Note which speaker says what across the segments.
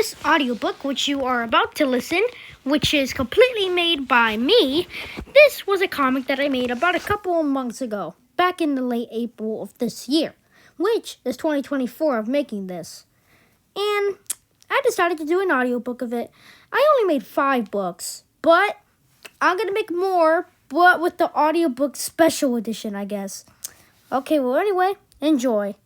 Speaker 1: This audiobook, which you are about to listen, which is completely made by me, this was a comic that I made about a couple of months ago, back in the late April of this year, which is 2024 of making this. And I decided to do an audiobook of it. I only made 5 books, but I'm going to make more, but with the audiobook special edition, I guess. Okay, well, anyway, enjoy.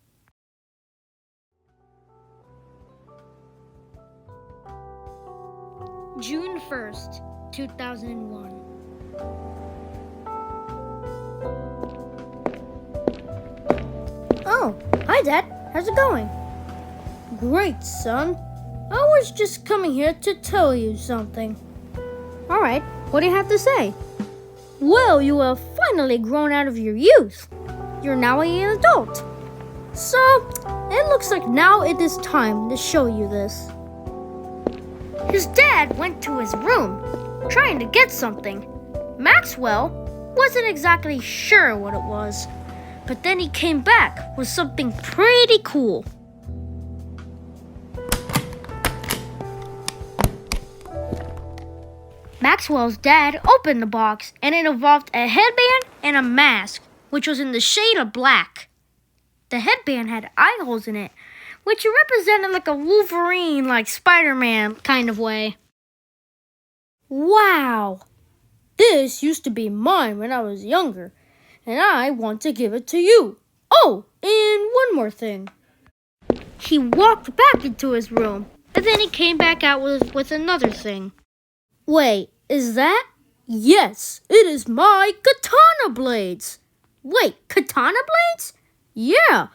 Speaker 1: June 1st, 2001. Oh, hi Dad. How's it going? Great, son. I was just coming here to tell you something. All right, what do you have to say? Well, you have finally grown out of your youth. You're now an adult. So, it looks like now it is time to show you this. His dad went to his room, trying to get something. Maxwell wasn't exactly sure what it was, but then he came back with something pretty cool. Maxwell's dad opened the box, and it involved a headband and a mask, which was in the shade of black. The headband had eye holes in it, which represented like a Wolverine, like Spider-Man kind of way. Wow! This used to be mine when I was younger, and I want to give it to you. Oh, and one more thing. He walked back into his room, and then he came back out with another thing. Wait, is that? Yes, it is my katana blades. Wait, katana blades? Yeah.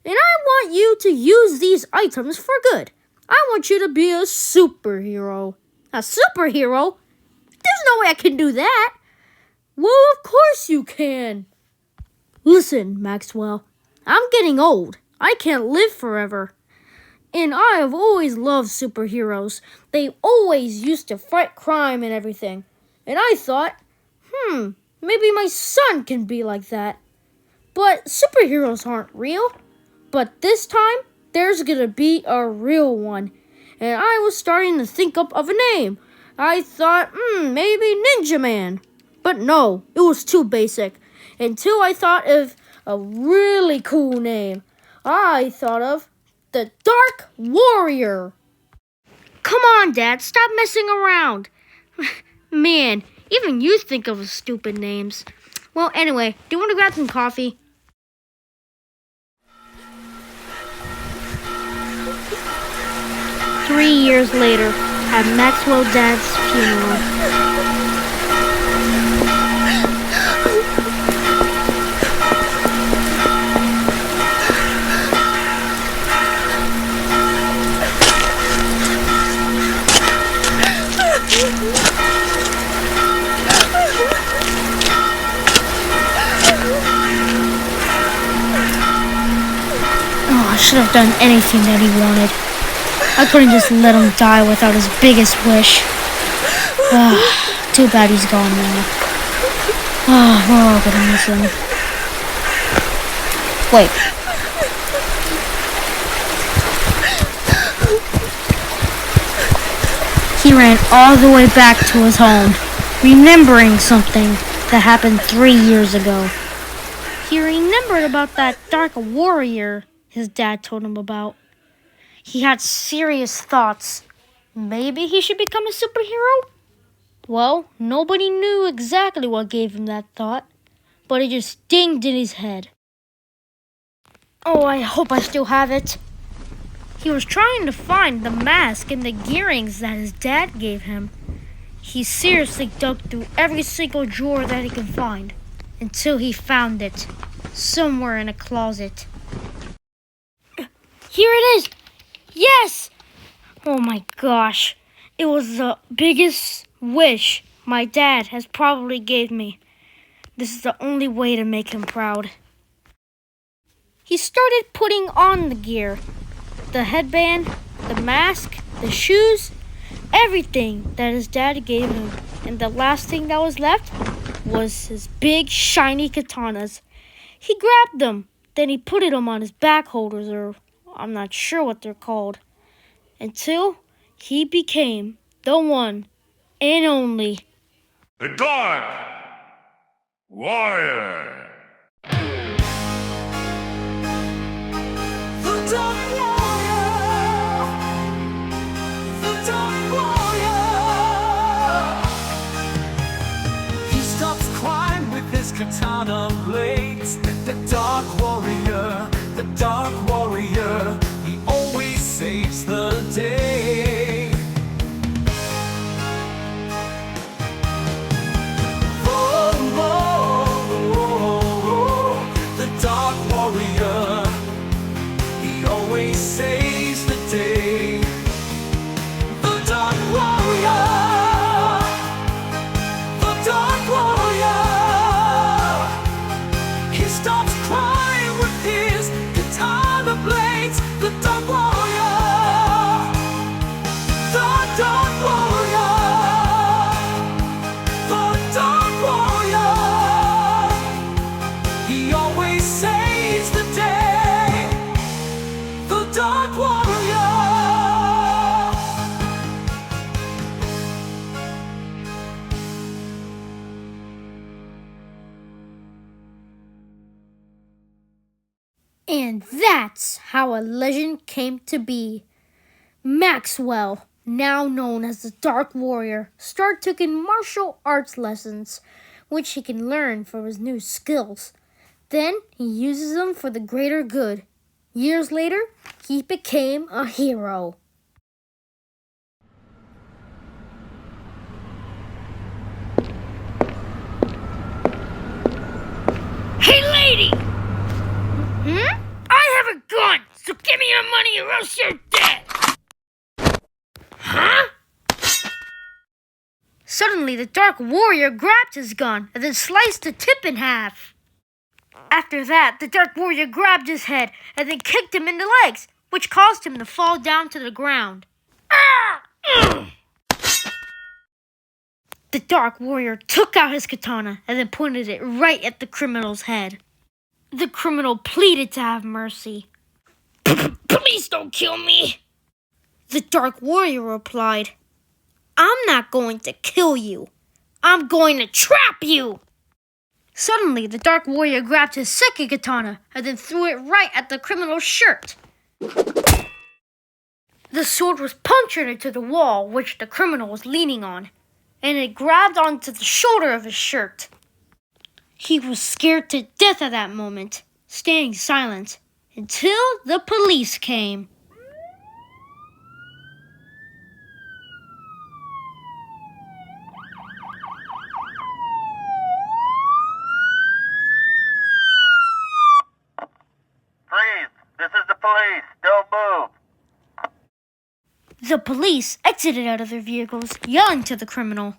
Speaker 1: And I want you to use these items for good. I want you to be a superhero. A superhero? There's no way I can do that. Well, of course you can. Listen, Maxwell, I'm getting old. I can't live forever. And I have always loved superheroes. They always used to fight crime and everything. And I thought, maybe my son can be like that. But superheroes aren't real. But this time, there's gonna be a real one. And I was starting to think up of a name. I thought, maybe Ninja Man. But no, it was too basic. Until I thought of a really cool name. I thought of the Dark Warrior. Come on, Dad, stop messing around. Man, even you think of stupid names. Well, anyway, do you want to grab some coffee? Three years later, at Maxwell Dad's funeral. Oh, I should have done anything that he wanted. I couldn't just let him die without his biggest wish. Too bad he's gone now. We're all gonna miss him. Wait. He ran all the way back to his home, remembering something that happened 3 years ago. He remembered about that Dark Warrior his dad told him about. He had serious thoughts. Maybe he should become a superhero? Well, nobody knew exactly what gave him that thought, but it just dinged in his head. Oh, I hope I still have it. He was trying to find the mask and the gearings that his dad gave him. He seriously dug through every single drawer that he could find until he found it, somewhere in a closet. Here it is! Yes! Oh my gosh. It was the biggest wish my dad has probably gave me. This is the only way to make him proud. He started putting on the gear. The headband, the mask, the shoes, everything that his dad gave him. And the last thing that was left was his big shiny katanas. He grabbed them, then he put them on his back holders, or I'm not sure what they're called, until he became the one and only
Speaker 2: The Dark Warrior.
Speaker 3: The Dark Warrior. The Dark Warrior. He stops crime with his katana blades. The Dark Warrior. The Dark Warrior. He always saves the day. The Dark Warrior, he always saves the day. The Dark Warrior, the Dark Warrior, he stops crime with his katana blades. The Dark Warrior, the Dark Warrior, the Dark Warrior. He always saves the day. The Dark Warrior.
Speaker 1: And that's how a legend came to be. Maxwell, now known as the Dark Warrior, started taking martial arts lessons, which he can learn from his new skills. Then he uses them for the greater good. Years later, he became a hero. Hey, lady! I have a gun, so give me your money or else you're dead! Huh? Suddenly, the Dark Warrior grabbed his gun and then sliced the tip in half. After that, the Dark Warrior grabbed his head and then kicked him in the legs, which caused him to fall down to the ground. The Dark Warrior took out his katana and then pointed it right at the criminal's head. The criminal pleaded to have mercy. Please don't kill me. The Dark Warrior replied, I'm not going to kill you. I'm going to trap you. Suddenly, the Dark Warrior grabbed his second katana and then threw it right at the criminal's shirt. The sword was punctured into the wall which the criminal was leaning on, and it grabbed onto the shoulder of his shirt. He was scared to death at that moment, staying silent until the police came.
Speaker 4: Please, this is the police. Don't move.
Speaker 1: The police exited out of their vehicles, yelling to the criminal.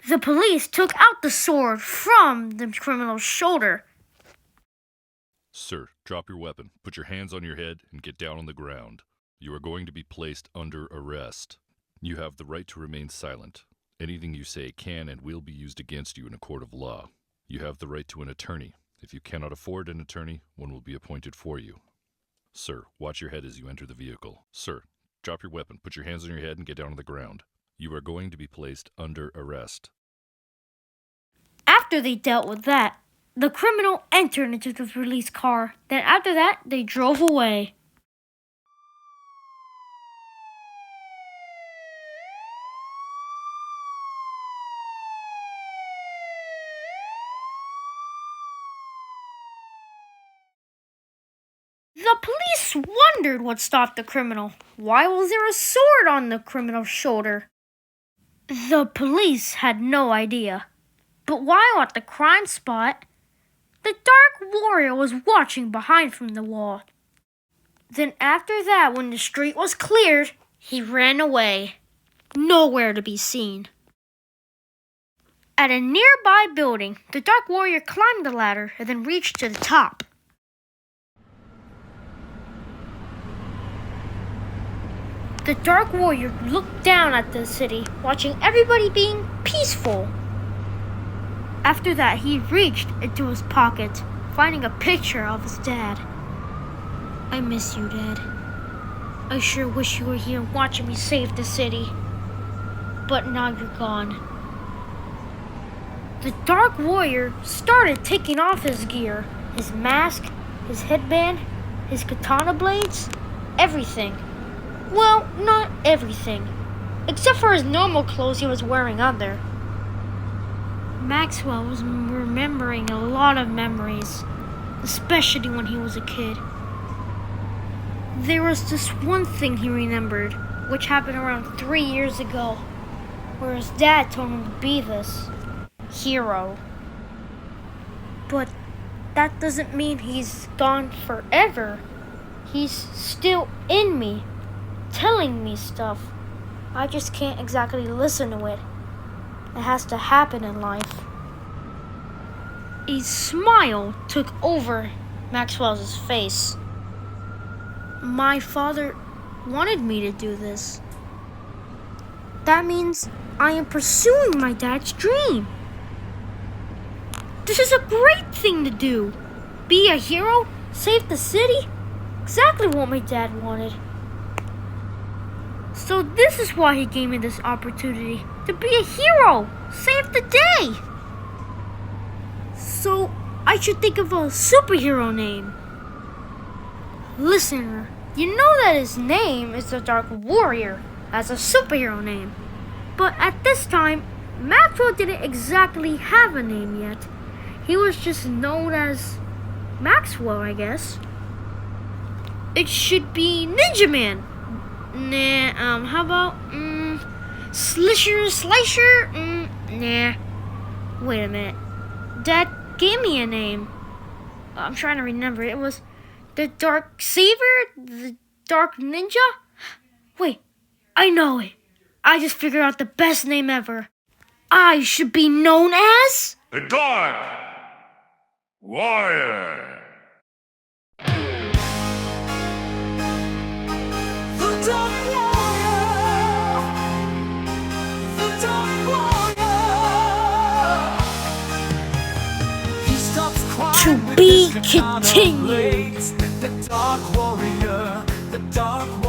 Speaker 1: The police took out the sword from the criminal's shoulder.
Speaker 5: Sir, drop your weapon, put your hands on your head, and get down on the ground. You are going to be placed under arrest. You have the right to remain silent. Anything you say can and will be used against you in a court of law. You have the right to an attorney. If you cannot afford an attorney, one will be appointed for you. Sir, watch your head as you enter the vehicle. Sir, drop your weapon, put your hands on your head, and get down on the ground. You are going to be placed under arrest.
Speaker 1: After they dealt with that, the criminal entered into the police car. Then after that, they drove away. The police wondered what stopped the criminal. Why was there a sword on the criminal's shoulder? The police had no idea. But while at the crime spot, the Dark Warrior was watching behind from the wall. Then after that, when the street was cleared, he ran away. Nowhere to be seen. At a nearby building, the Dark Warrior climbed the ladder and then reached to the top. The Dark Warrior looked down at the city, watching everybody being peaceful. After that, he reached into his pocket, finding a picture of his dad. I miss you, Dad. I sure wish you were here watching me save the city. But now you're gone. The Dark Warrior started taking off his gear, his mask, his headband, his katana blades, everything. Well, not everything, except for his normal clothes he was wearing under. Maxwell was remembering a lot of memories, especially when he was a kid. There was this one thing he remembered, which happened around 3 years ago, where his dad told him to be this hero. But that doesn't mean he's gone forever. He's still in me, telling me stuff. I just can't exactly listen to it. It has to happen in life. A smile took over Maxwell's face. My father wanted me to do this. That means I am pursuing my dad's dream. This is a great thing to do. Be a hero, save the city. Exactly what my dad wanted. So this is why he gave me this opportunity. To be a hero, save the day. So I should think of a superhero name. Listener, you know that his name is the Dark Warrior as a superhero name. But at this time, Maxwell didn't exactly have a name yet. He was just known as Maxwell, I guess. It should be Ninja Man. Nah, how about Slicer? Nah. Wait a minute. Dad gave me a name. I'm trying to remember. It was the Dark Saver? The Dark Ninja? Wait, I know it. I just figured out the best name ever. I should be known as
Speaker 2: The Dark Warrior.
Speaker 3: The Dark Warrior. The Dark Warrior. He stops crying
Speaker 1: To
Speaker 3: with
Speaker 1: be
Speaker 3: his katana
Speaker 1: continued.
Speaker 3: blades. The Dark Warrior. The Dark Warrior.